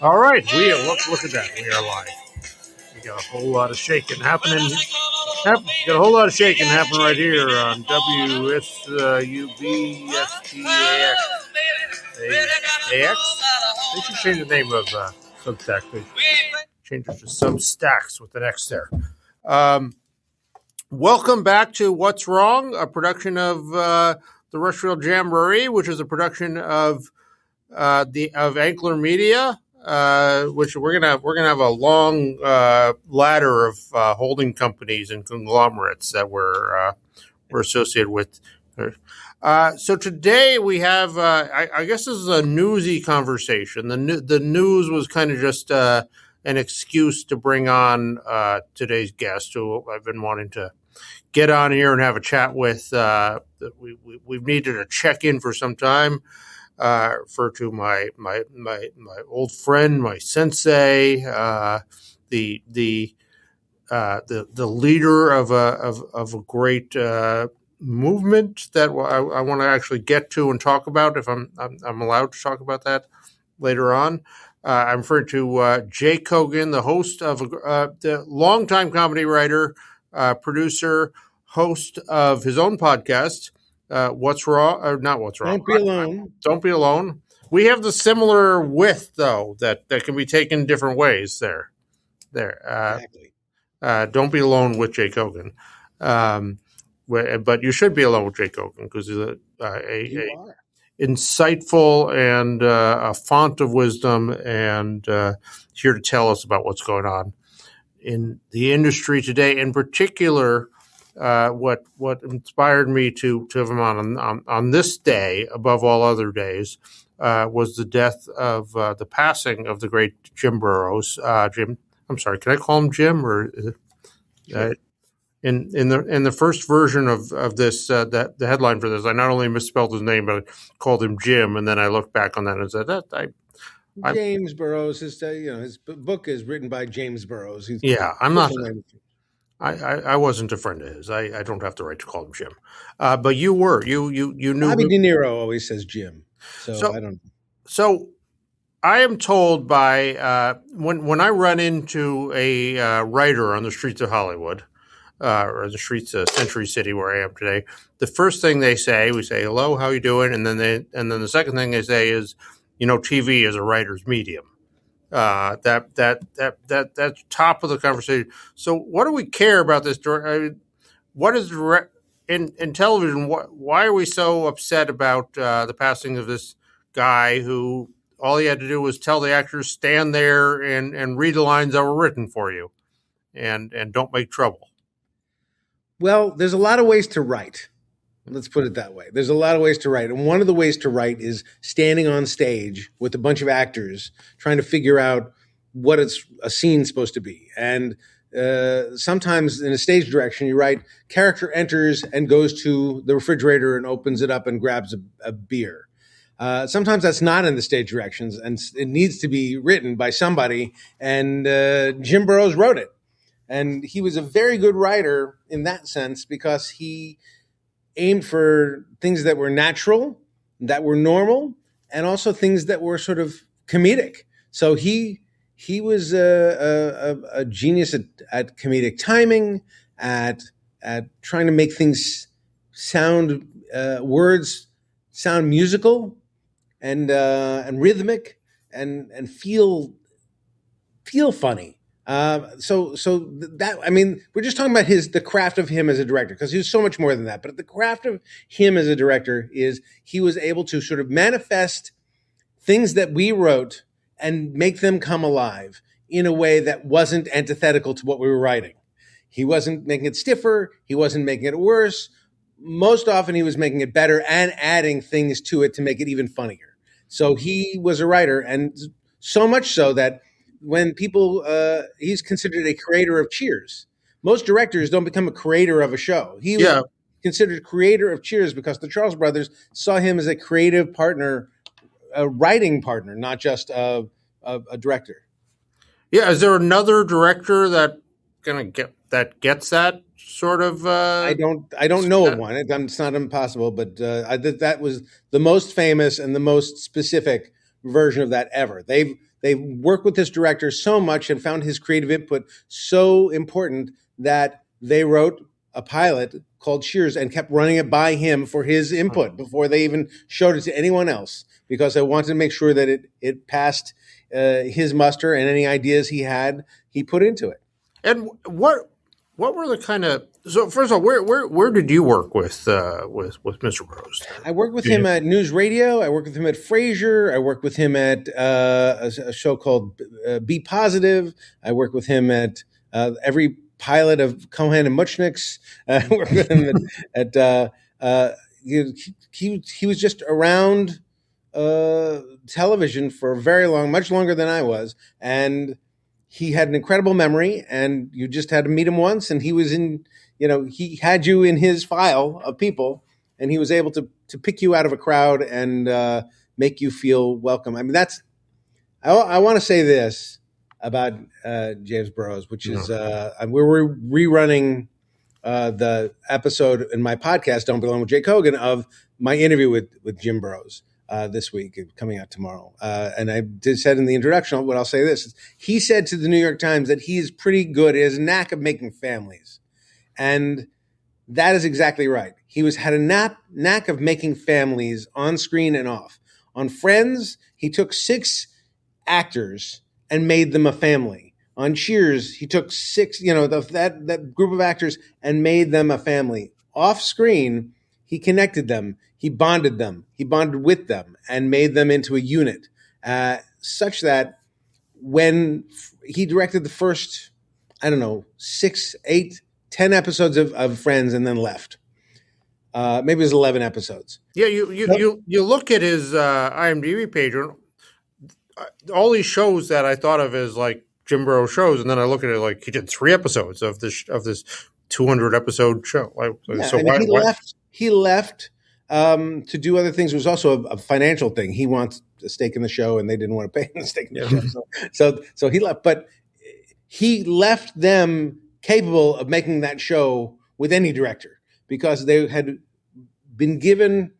All right, look at that. We are live. We got a whole lot of shaking happening. Got a whole lot of shaking happening right here on WSUBSTAX. They should change the name of Substack. They should change it to Substacks with an X there. Welcome back to What's Wrong, a production of the Rushfield Jamboree, which is a production of Ankler Media. Which we're gonna have a long ladder of holding companies and conglomerates that we're associated with. So today we have, I guess this is a newsy conversation. The news was kind of just an excuse to bring on today's guest, who I've been wanting to get on here and have a chat with. We've needed a check in for some time. Refer to my old friend, my sensei, the leader of a great movement that I want to actually get to and talk about, if I'm allowed to talk about that later on. I'm referring to Jay Kogen, the host of the longtime comedy writer, producer, host of his own podcast. What's Wrong, or not What's Wrong. Don't Be Alone. Don't Be Alone. We have the similar width, though, that can be taken different ways there. Exactly. Don't Be Alone with Jay Kogen. But you should be alone with Jay Kogen, because he's a insightful and a font of wisdom, and here to tell us about what's going on in the industry today. In particular, what inspired me to have him on this day above all other days was the death of the passing of the great Jim Burrows. Jim, I'm sorry, can I call him Jim? Or in the first version of this, that the headline for this, I not only misspelled his name, but I called him Jim, and then I looked back on that and said James Burrows. His book is written by James Burrows. I'm not. I wasn't a friend of his. I don't have the right to call him Jim. But you were. You knew. Bobby De Niro always says Jim. So I don't. So I am told by when I run into a writer on the streets of Hollywood, or the streets of Century City, where I am today, the first thing they say, we say hello, how you doing, and then the second thing they say is, TV is a writer's medium. That's top of the conversation. So what do we care about this? What is in television? Why are we so upset about the passing of this guy who all he had to do was tell the actors, stand there and read the lines that were written for you, and don't make trouble? Well, there's a lot of ways to write. Let's put it that way. There's a lot of ways to write. And one of the ways to write is standing on stage with a bunch of actors trying to figure out what a scene's supposed to be. And sometimes in a stage direction, you write, character enters and goes to the refrigerator and opens it up and grabs a beer. Sometimes that's not in the stage directions, and it needs to be written by somebody. And Jim Burrows wrote it. And he was a very good writer in that sense, because he aimed for things that were natural, that were normal, and also things that were sort of comedic. So he was a genius at comedic timing, at trying to make things sound words sound musical and rhythmic and feel funny. So that, I mean, we're just talking about the craft of him as a director, because he was so much more than that. But the craft of him as a director is he was able to sort of manifest things that we wrote and make them come alive in a way that wasn't antithetical to what we were writing. He wasn't making it stiffer. He wasn't making it worse. Most often he was making it better and adding things to it to make it even funnier. So he was a writer, and so much so that when people, he's considered a creator of Cheers. Most directors don't become a creator of a show. He was considered creator of Cheers because the Charles brothers saw him as a creative partner, a writing partner, not just a director. Yeah, is there another director that gets that sort of? I don't know of one. It's not impossible, but that was the most famous and the most specific version of that ever. They've worked with this director so much and found his creative input so important that they wrote a pilot called Cheers and kept running it by him for his input before they even showed it to anyone else, because they wanted to make sure that it passed his muster, and any ideas he had, he put into it. And what were the kind of, so first of all, where did you work with Mr. Burrows? I worked with him at News Radio. I worked with him at Frasier. I worked with him at a show called Be Positive. I worked with him at every pilot of Kogen and Muchnick's. I worked with him he was just around television for very long, much longer than I was, and he had an incredible memory, and you just had to meet him once, and he was in, he had you in his file of people, and he was able to pick you out of a crowd and make you feel welcome. I mean, I want to say this about James Burrows, which is we're rerunning the episode in my podcast, Don't Belong with Jay Kogen, of my interview with Jim Burrows. This week, coming out tomorrow. And I said in the introduction, but I'll say this. He said to the New York Times that he is pretty good. He has a knack of making families. And that is exactly right. He had a knack of making families on screen and off. On Friends, he took 6 actors and made them a family. On Cheers, he took 6, that group of actors and made them a family. Off screen, he connected them. He bonded them. He bonded with them and made them into a unit, such that when he directed the first, 6, 8, 10 episodes of Friends and then left. Maybe it was 11 episodes. Yeah, you look at his IMDb page, all these shows that I thought of as like Jim Burrows shows, and then I look at it like he did 3 episodes of this 200 episode show. He left to do other things. It was also a financial thing. He wants a stake in the show, and they didn't want to pay him a stake in the show. So he left, but he left them capable of making that show with any director, because they had been given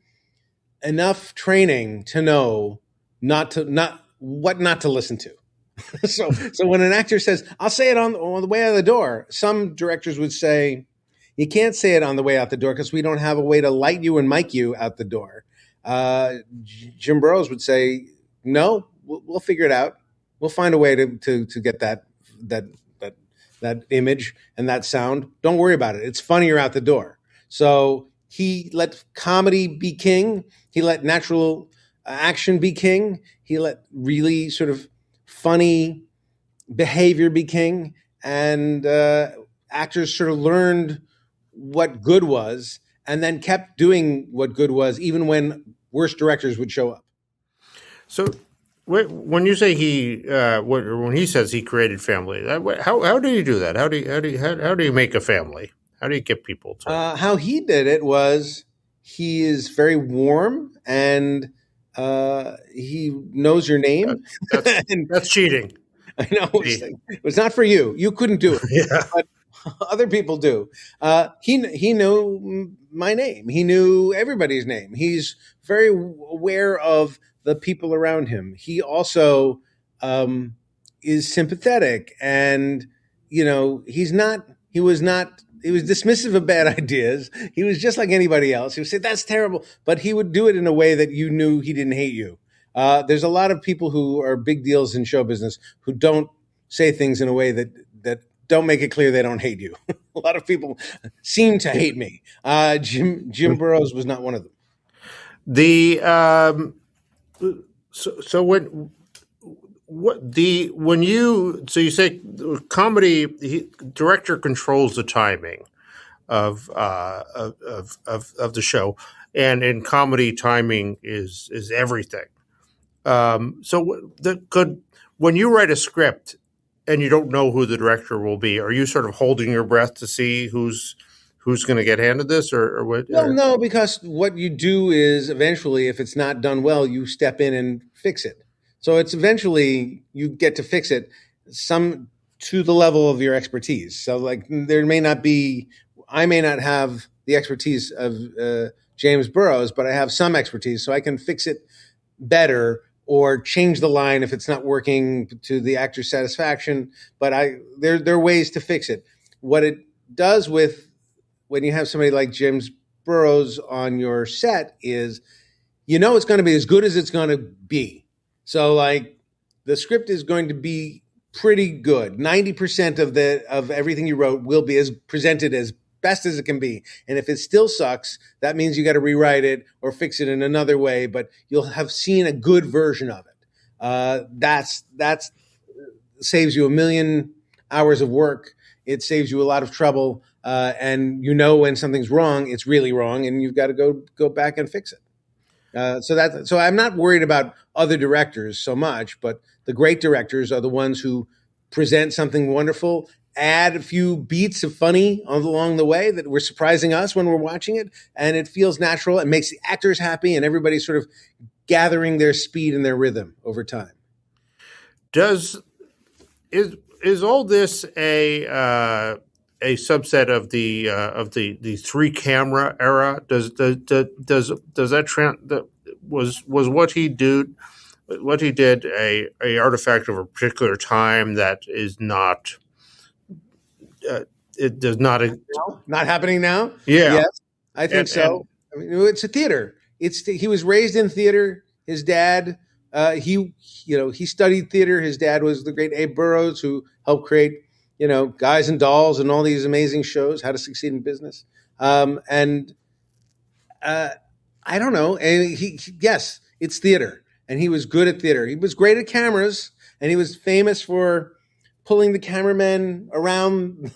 enough training to know what not to listen to. So when an actor says, "I'll say it on the way out of the door," some directors would say, "You can't say it on the way out the door because we don't have a way to light you and mic you out the door." Jim Burrows would say, "No, we'll figure it out. We'll find a way to get that image and that sound. Don't worry about it. It's funnier out the door." So he let comedy be king. He let natural action be king. He let really sort of funny behavior be king, and actors sort of learned what good was, and then kept doing what good was, even when worse directors would show up. So, when you say when he says he created family, how do you do that? How do you make a family? How do you get people to? How he did it was, he is very warm, and he knows your name. That's cheating. I know. It was not for you. You couldn't do it. Yeah. But other people do. He knew my name. He knew everybody's name. He's very aware of the people around him. He also is sympathetic, and he was dismissive of bad ideas. He was just like anybody else. He would say, "That's terrible," but he would do it in a way that you knew he didn't hate you. There's a lot of people who are big deals in show business who don't say things in a way that don't make it clear they don't hate you. A lot of people seem to hate me. Jim Burrows was not one of them. You say comedy, director controls the timing of the show, and in comedy, timing is everything. When you write a script and you don't know who the director will be, are you sort of holding your breath to see who's going to get handed this, or what? Well, no, because what you do is, eventually, if it's not done well, you step in and fix it. So it's eventually you get to fix it to the level of your expertise. So like I may not have the expertise of James Burrows, but I have some expertise, so I can fix it better or change the line if it's not working to the actor's satisfaction. But there are ways to fix it. What it does with when you have somebody like James Burrows on your set is, it's going to be as good as it's going to be. So like the script is going to be pretty good. 90% of everything you wrote will be as presented as best as it can be. And if it still sucks, that means you got to rewrite it or fix it in another way, but you'll have seen a good version of it. That's saves you 1 million hours of work. It saves you a lot of trouble. And when something's wrong, it's really wrong, and you've got to go back and fix it. So I'm not worried about other directors so much, but the great directors are the ones who present something wonderful, add a few beats of funny along the way that were surprising us when we're watching it, and it feels natural and makes the actors happy, and everybody's sort of gathering their speed and their rhythm over time. Is all this a subset of the 3-camera era? Does that trend was what he did a artifact of a particular time that is not it does not not happening now? Yeah. Yes, I think so. I mean, it's a theater. He was raised in theater. His dad, he studied theater. His dad was the great Abe Burrows, who helped create, Guys and Dolls and all these amazing shows, How to Succeed in Business. I don't know. And yes, it's theater, and he was good at theater. He was great at cameras, and he was famous for pulling the cameramen around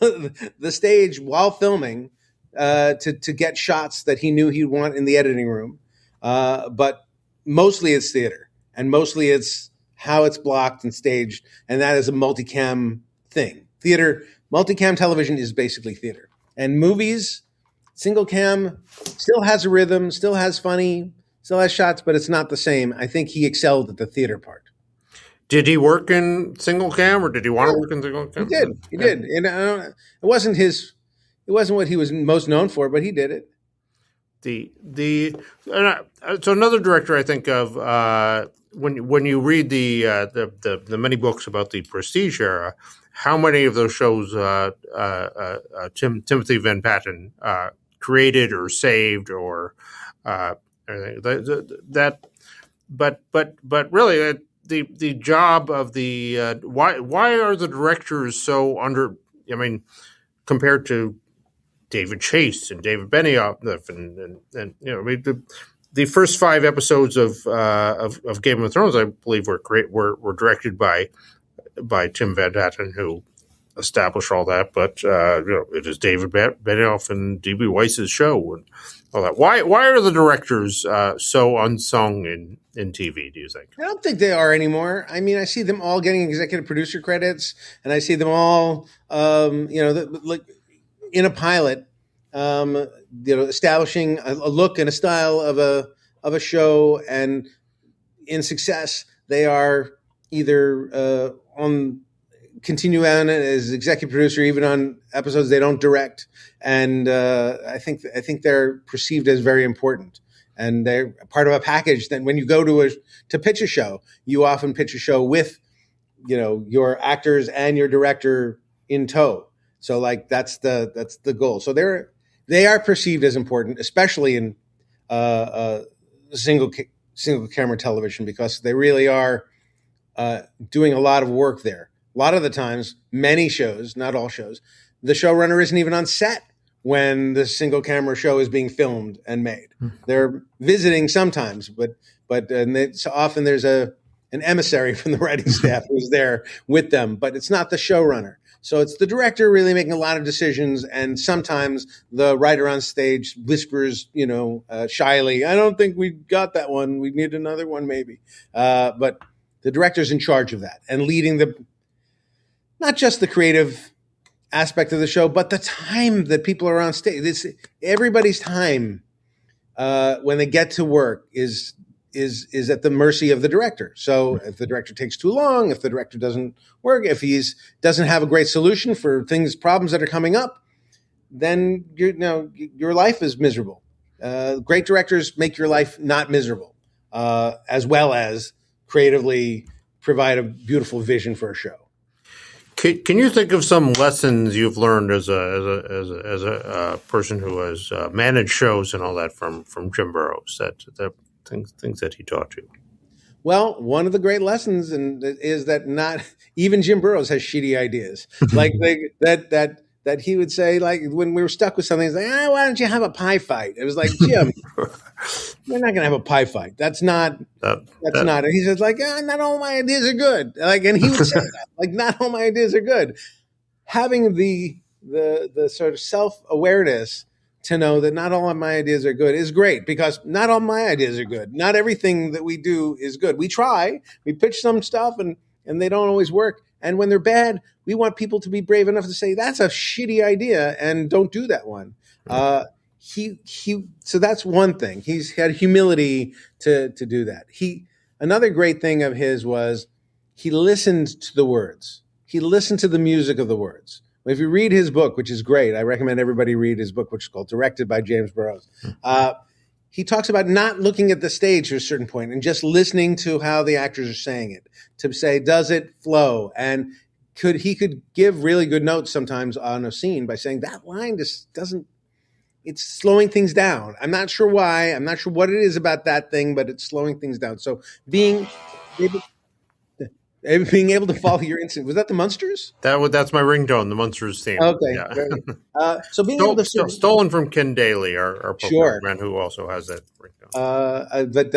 the stage while filming to get shots that he knew he'd want in the editing room. But mostly it's theater, and mostly it's how it's blocked and staged, and that is a multicam thing. Theater, multicam television is basically theater. And movies, single cam, still has a rhythm, still has funny, still has shots, but it's not the same. I think he excelled at the theater part. Did he work in single cam, or did he want to work in single cam? He did. And it wasn't what he was most known for, but he did it. So another director I think of when you read the many books about the Prestige era, how many of those shows Timothy Van Patten created or saved or that, but really. The job of the why are the directors so under? I mean, compared to David Chase and David Benioff and the first 5 episodes of Game of Thrones, I believe, were directed by Tim Van Patten, who established all that. But it is David Benioff and D.B. Weiss's show and all that. Why are the directors so unsung in TV, do you think? I don't think they are anymore. I mean, I see them all getting executive producer credits, and I see them all, like in a pilot, establishing a look and a style of a show, and in success, they are either continue on as executive producer, even on episodes they don't direct, and I think they're perceived as very important. And they're part of a package that when you go to pitch a show, you often pitch a show with, your actors and your director in tow. So like that's the goal. So they are perceived as important, especially in single camera television, because they really are doing a lot of work there. A lot of the times, many shows, not all shows, the showrunner isn't even on set when the single camera show is being filmed and made. They're visiting sometimes, but so often there's an emissary from the writing staff who's there with them, but it's not the showrunner. So it's the director really making a lot of decisions, and sometimes the writer on stage whispers, shyly, "I don't think we got that one. We need another one, maybe." But the director's in charge of that and leading not just the creative aspect of the show, but the time that people are on stage. It's everybody's time when they get to work is at the mercy of the director. So if the director takes too long, if the director doesn't work, if doesn't have a great solution for problems that are coming up, then your life is miserable. Great directors make your life not miserable, as well as creatively provide a beautiful vision for a show. Can you think of some lessons you've learned as a person who has managed shows and all that from Jim Burrows, that things that he taught you? Well, one of the great lessons is that not even Jim Burrows has shitty ideas. Like that he would say, like when we were stuck with something, he's like, why don't you have a pie fight? It was like, Jim, we're not going to have a pie fight. That's not. And he says, like, not all my ideas are good. Like, and he would say that, like, not all my ideas are good. Having the sort of self-awareness to know that not all of my ideas are good is great, because not all my ideas are good. Not everything that we do is good. We try, we pitch some stuff and they don't always work. And when they're bad, we want people to be brave enough to say, that's a shitty idea and don't do that one. So that's one thing. He's had humility to do that. Another great thing of his was he listened to the words. He listened to the music of the words. If you read his book, which is great, I recommend everybody read his book, which is called Directed by James Burrows. He talks about not looking at the stage to a certain point and just listening to how the actors are saying it, to say, does it flow? And he could give really good notes sometimes on a scene by saying that line just doesn't, it's slowing things down. I'm not sure why. I'm not sure what it is about that thing, but it's slowing things down. So being able to follow your instinct. Was that the Munsters? That's my ringtone, the Munsters theme. Okay. Yeah. So being able to stolen from Ken Daly, our sure man who also has that ringtone. But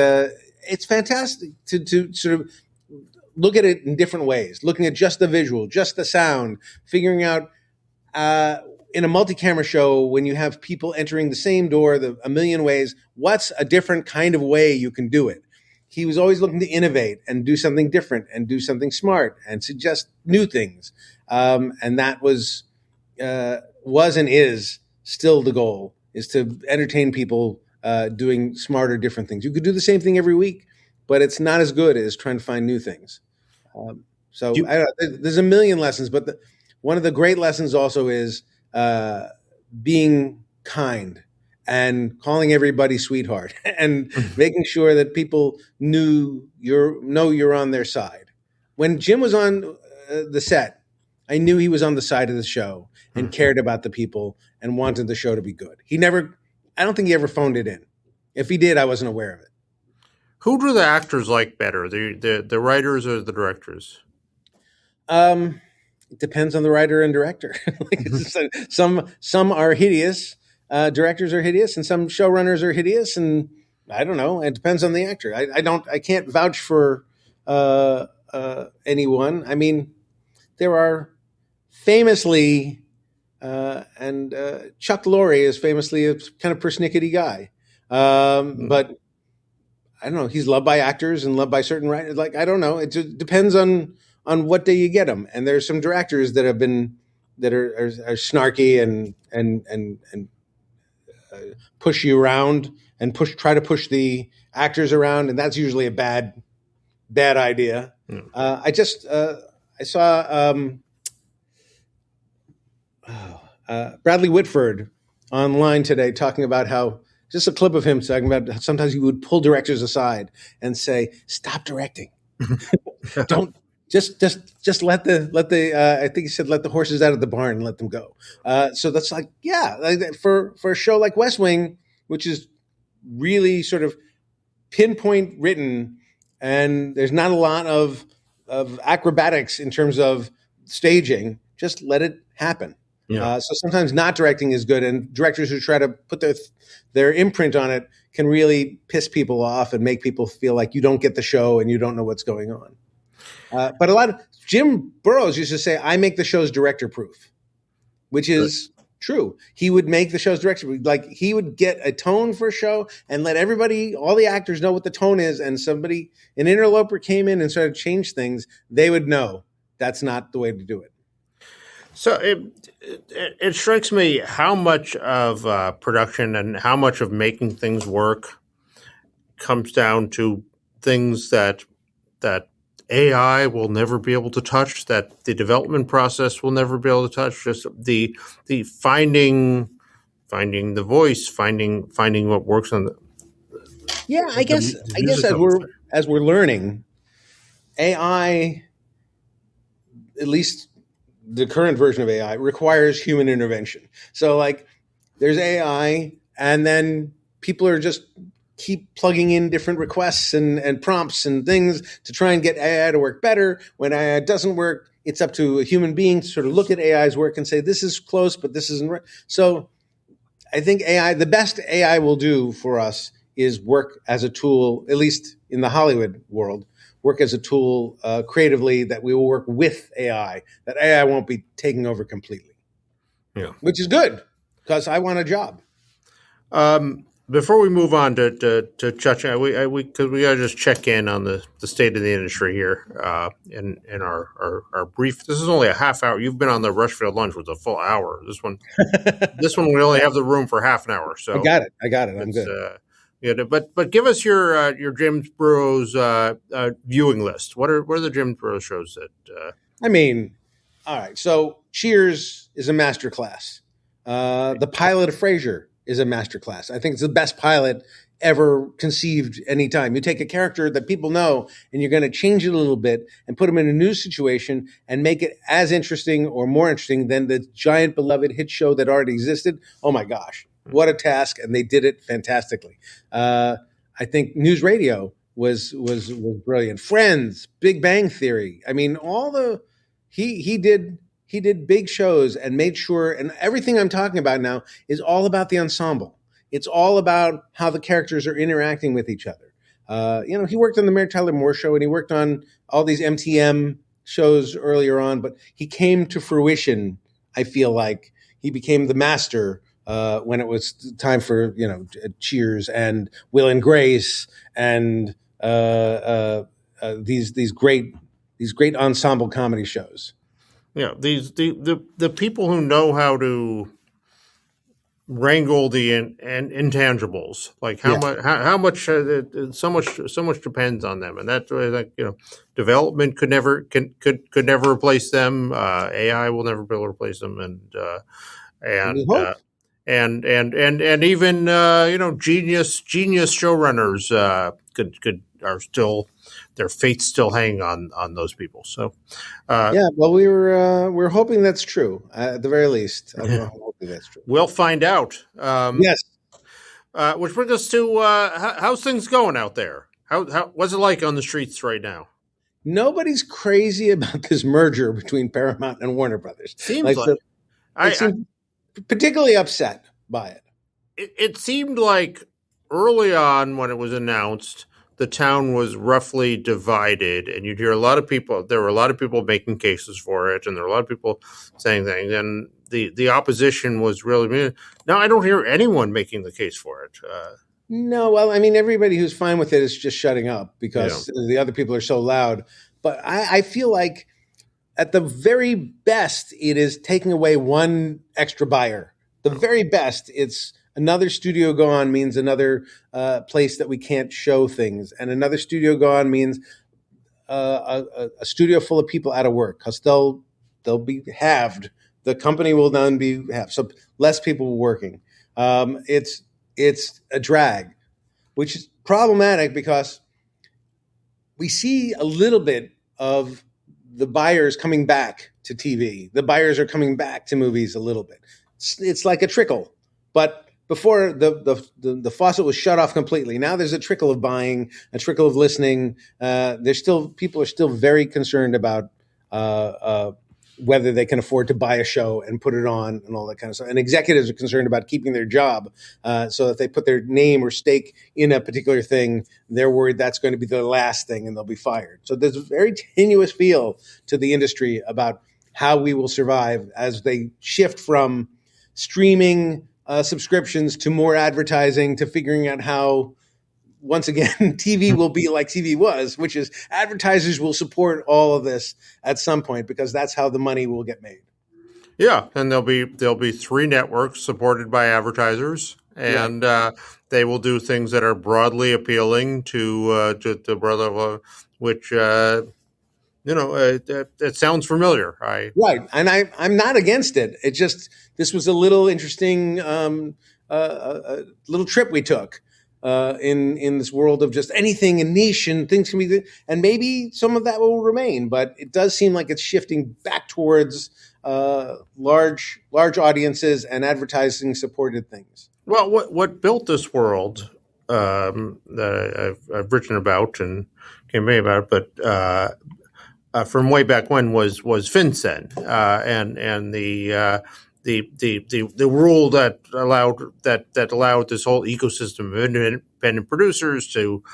it's fantastic to sort of look at it in different ways, looking at just the visual, just the sound, figuring out in a multi-camera show, when you have people entering the same door a million ways, what's a different kind of way you can do it? He was always looking to innovate and do something different and do something smart and suggest new things. And that was and is still the goal, is to entertain people doing smarter, different things. You could do the same thing every week, but it's not as good as trying to find new things. There's a million lessons, but one of the great lessons also is being kind and calling everybody sweetheart and making sure that people know you're on their side. When Jim was on the set, I knew he was on the side of the show and cared about the people and wanted the show to be good. I don't think he ever phoned it in. If he did, I wasn't aware of it. Who do the actors like better, the writers or the directors? It depends on the writer and director. Some are hideous. Directors are hideous, and some showrunners are hideous, and I don't know. It depends on the actor. I can't vouch for anyone. I mean, there are famously, and Chuck Lorre is famously a kind of persnickety guy, but I don't know. He's loved by actors and loved by certain writers. Like, I don't know. It just depends on what day you get them. And there's some directors that are snarky and push you around and try to push the actors around, and that's usually a bad idea. I saw Bradley Whitford online today talking about how, just a clip of him talking about how sometimes he would pull directors aside and say, "Stop directing. Don't just let the I think he said, let the horses out of the barn and let them go." So that's like, for a show like West Wing, which is really sort of pinpoint written, and there's not a lot of acrobatics in terms of staging, just let it happen. Yeah. So sometimes not directing is good, and directors who try to put their imprint on it can really piss people off and make people feel like you don't get the show and you don't know what's going on. But Jim Burrows used to say, "I make the shows director proof," which is true. He would make the shows director proof. Like, he would get a tone for a show and let all the actors know what the tone is. And an interloper came in and started to change things, they would know that's not the way to do it. So it strikes me how much of production and how much of making things work comes down to things that AI will never be able to touch, that the development process will never be able to touch. Just the finding the voice, finding what works on the. Yeah, I guess as we're learning, AI, at least the current version of AI, requires human intervention. So like there's AI, and then people are just keep plugging in different requests and prompts and things to try and get AI to work better. When AI doesn't work, it's up to a human being to sort of look at AI's work and say, this is close, but this isn't right. So I think AI, the best AI will do for us is work as a tool, at least in the Hollywood world, work as a tool creatively, that we will work with AI, that AI won't be taking over completely. Yeah. Which is good, because I want a job. Before we move on to Chuck, we gotta just check in on the state of the industry here. In our brief, this is only a half hour. You've been on the Rushfield lunch with a full hour. This one we only have the room for half an hour. So I got it. I'm good. Yeah, but give us your James Burrows viewing list. What are the James Burrows shows that? I mean, all right. So Cheers is a masterclass. The pilot of Frasier is a masterclass. I think it's the best pilot ever conceived anytime. You take a character that people know and you're going to change it a little bit and put them in a new situation and make it as interesting or more interesting than the giant beloved hit show that already existed. Oh my gosh, what a task. And they did it fantastically. I think News Radio was brilliant. Friends, Big Bang Theory. I mean, he did big shows and made sure, and everything I'm talking about now is all about the ensemble. It's all about how the characters are interacting with each other. He worked on the Mary Tyler Moore Show, and he worked on all these MTM shows earlier on, but he came to fruition. I feel like he became the master when it was time for, Cheers and Will and Grace and these great ensemble comedy shows. Yeah, the people who know how to wrangle the intangibles, like how much so much depends on them, and that's like development could never replace them. AI will never be able to replace them, and even genius showrunners are still, their fate's still hanging on those people. So well, we're hoping that's true at the very least. I'm hoping that's true. We'll find out. Yes. Which brings us to how's things going out there? What's it like on the streets right now? Nobody's crazy about this merger between Paramount and Warner Brothers. Seems I seem particularly upset by it. It seemed like early on when it was announced, the town was roughly divided, and you'd hear a lot of people. There were a lot of people making cases for it, and there were a lot of people saying things. And the opposition was really. Now I don't hear anyone making the case for it. No, well, I mean, everybody who's fine with it is just shutting up because the other people are so loud. But I feel like at the very best, it is taking away one extra buyer. The very best, it's another studio gone means another place that we can't show things. And another studio gone means a studio full of people out of work because they'll be halved. The company will then be halved. So less people working. It's a drag, which is problematic because we see a little bit of the buyers coming back to TV. The buyers are coming back to movies a little bit. It's like a trickle, but before the faucet was shut off completely. Now there's a trickle of buying, a trickle of listening. People are still very concerned about whether they can afford to buy a show and put it on and all that kind of stuff. And executives are concerned about keeping their job. So if they put their name or stake in a particular thing, they're worried that's going to be the last thing and they'll be fired. So there's a very tenuous feel to the industry about how we will survive as they shift from streaming subscriptions to more advertising, to figuring out how, once again, TV will be like TV was, which is advertisers will support all of this at some point because that's how the money will get made. Yeah, and there'll be 3 networks supported by advertisers, and they will do things that are broadly appealing to brother, which it sounds familiar. Right, and I'm not against it. It just, this was a little interesting little trip we took. in this world of just anything and niche and things can be, and maybe some of that will remain, but it does seem like it's shifting back towards large audiences and advertising supported things. Well, what built this world that I've written about and campaigned about, but from way back when was FinCEN and the rule that allowed this whole ecosystem of independent producers to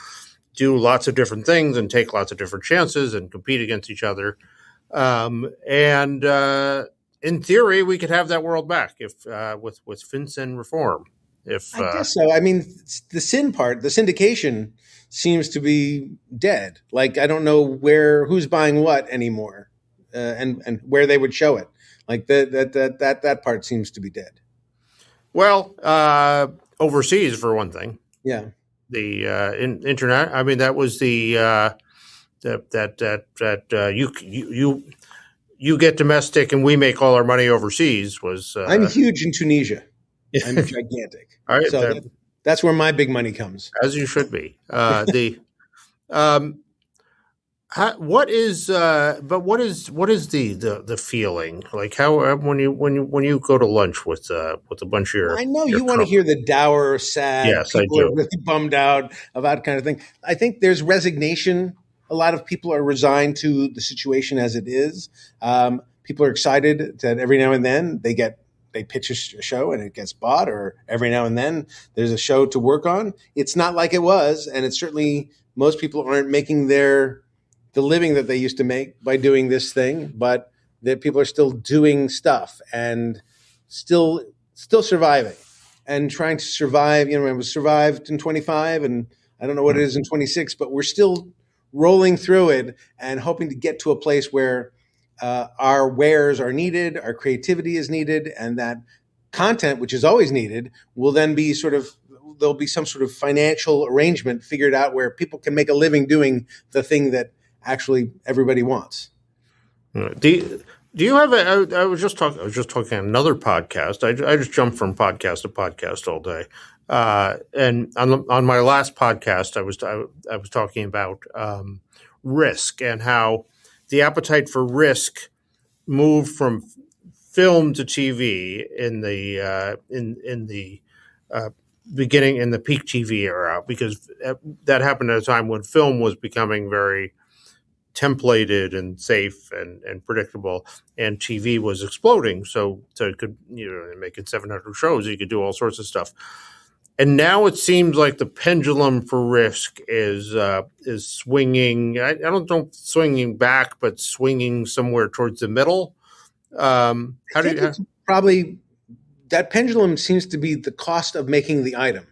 do lots of different things and take lots of different chances and compete against each other. And in theory, we could have that world back if with FinCEN reform. I guess so. I mean, the sin part, the syndication, seems to be dead. Like, I don't know who's buying what anymore, and where they would show it. Like that part seems to be dead. Well, overseas for one thing. Yeah. The internet. I mean, that was the you get domestic and we make all our money overseas. Was I'm huge in Tunisia. I'm gigantic. All right, so that's where my big money comes. As you should be. What is the feeling like? How when you go to lunch with a bunch of your, I know you want to hear the dour, sad. Yes, people I do. Are really bummed out about kind of thing. I think there's resignation. A lot of people are resigned to the situation as it is. People are excited that every now and then they pitch a show and it gets bought, or every now and then there's a show to work on. It's not like it was, and it's certainly most people aren't making the living that they used to make by doing this thing, but that people are still doing stuff and still surviving and trying to survive. You know, I was survived in 25, and I don't know what it is in 26, but we're still rolling through it and hoping to get to a place where our wares are needed, our creativity is needed, and that content, which is always needed, will then be there'll be some sort of financial arrangement figured out where people can make a living doing the thing that actually everybody wants. Do you have I was just talking on another podcast. I just jumped from podcast to podcast all day. And on my last podcast, I was talking about risk and how the appetite for risk moved from film to TV in the beginning, in the peak TV era, because that happened at a time when film was becoming very templated and safe and predictable, and TV was exploding. So it could, making 700 shows, you could do all sorts of stuff. And now it seems like the pendulum for risk is swinging. I don't know, swinging back, but swinging somewhere towards the middle. Probably that pendulum seems to be the cost of making the item.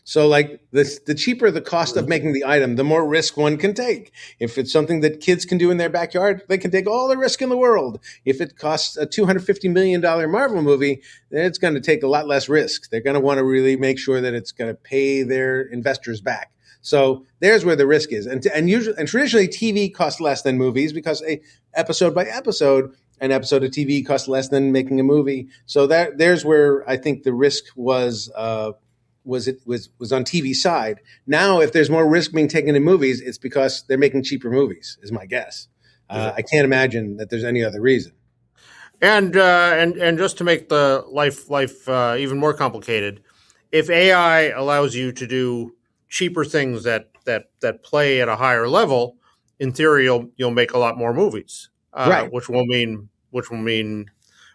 So, like the cheaper the cost of making the item, the more risk one can take. If it's something that kids can do in their backyard, they can take all the risk in the world. If it costs a $250 million Marvel movie, then it's going to take a lot less risk. They're going to want to really make sure that it's going to pay their investors back. So there's where the risk is. And traditionally, TV costs less than movies because episode by episode, an episode of TV costs less than making a movie. So there's where I think the risk was on TV side. Now, if there's more risk being taken in movies, it's because they're making cheaper movies, is my guess. I can't imagine that there's any other reason. And just to make the life even more complicated, if AI allows you to do cheaper things that play at a higher level, in theory, you'll make a lot more movies, right? Which will mean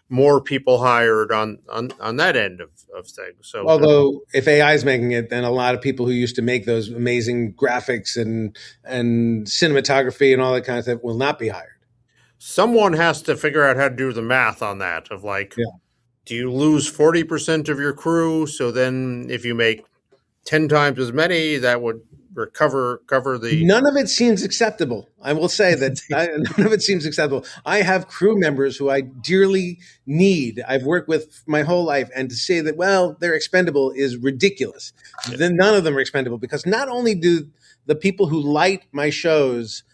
more people hired on that end of things. So, although if AI is making it, then a lot of people who used to make those amazing graphics and cinematography and all that kind of stuff will not be hired. Someone has to figure out how to do the math on that of do you lose 40% of your crew? So then if you make 10 times as many, that would cover the... None of it seems acceptable. I will say that none of it seems acceptable. I have crew members who I dearly need. I've worked with my whole life, and to say that, well, they're expendable is ridiculous. Then none of them are expendable, because not only do the people who light my shows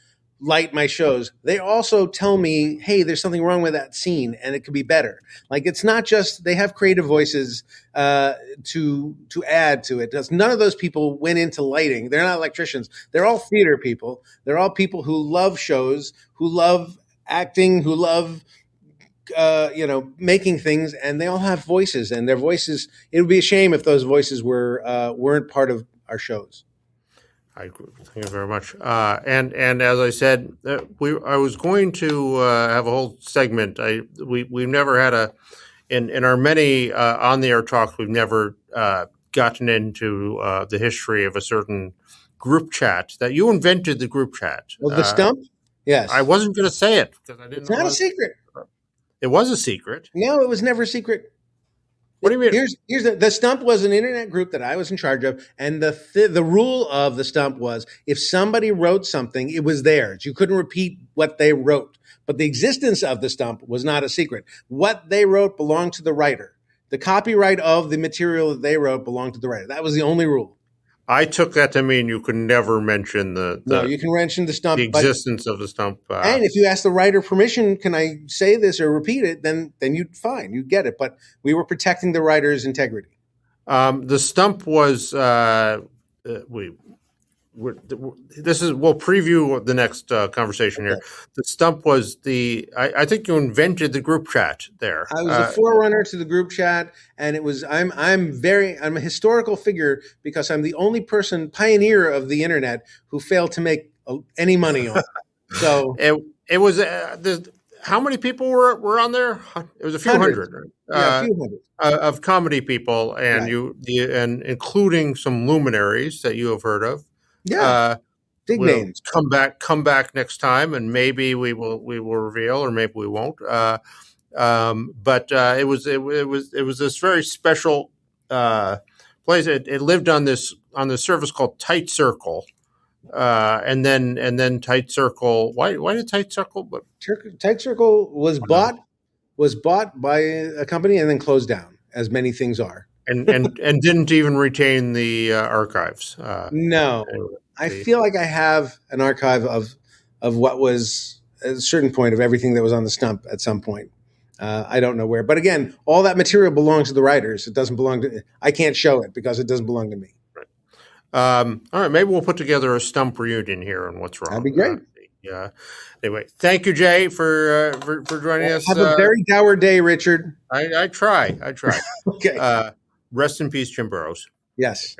light my shows, they also tell me, hey, there's something wrong with that scene and it could be better. Like, it's not just they have creative voices to add to it. None of those people went into lighting. They're not electricians. They're all theater people. They're all people who love shows, who love acting, who love making things, and they all have voices, and their voices, it would be a shame if those voices weren't part of our shows. I agree. Thank you very much. And as I said, I was going to have a whole segment. We've never had in our many on the air talks, we've never gotten into the history of a certain group chat that you invented. The group chat. Well, the stump. Yes, I wasn't going to say it because I didn't. It's not a secret. It was a secret. No, it was never a secret. What do you mean? Here's the Stump was an internet group that I was in charge of, and the rule of the Stump was if somebody wrote something, it was theirs. You couldn't repeat what they wrote. But the existence of the Stump was not a secret. What they wrote belonged to the writer. The copyright of the material that they wrote belonged to the writer. That was the only rule. I took that to mean you could never mention no, you can mention the Stump. The existence of the Stump. And if you ask the writer permission, can I say this or repeat it, then you'd fine, you get it. But we were protecting the writer's integrity. The Stump was we'll preview the next conversation here. The Stump was I think you invented the group chat there. I was a forerunner to the group chat, and it was I'm a historical figure because I'm the only pioneer of the internet who failed to make any money on it. So it was how many people were on there? It was a few hundred. Yeah, a few hundred of comedy people, and right. And including some luminaries that you have heard of. Yeah, big names. Come back next time, and maybe we will reveal, or maybe we won't. But it was this very special place. It lived on this service called Tight Circle, and then Tight Circle. Why did Tight Circle? But Tight Circle was bought by a company and then closed down, as many things are. And didn't even retain the archives. No, I feel like I have an archive of what was at a certain point of everything that was on the Stump at some point. I don't know where, but again, all that material belongs to the writers. It doesn't belong to. I can't show it because it doesn't belong to me. Right. All right. Maybe we'll put together a Stump reunion here on What's Wrong. That'd be great. Yeah. Anyway, thank you, Jay, for joining us. Have a very dour day, Richard. I try. Okay. Rest in peace, Jim Burrows. Yes.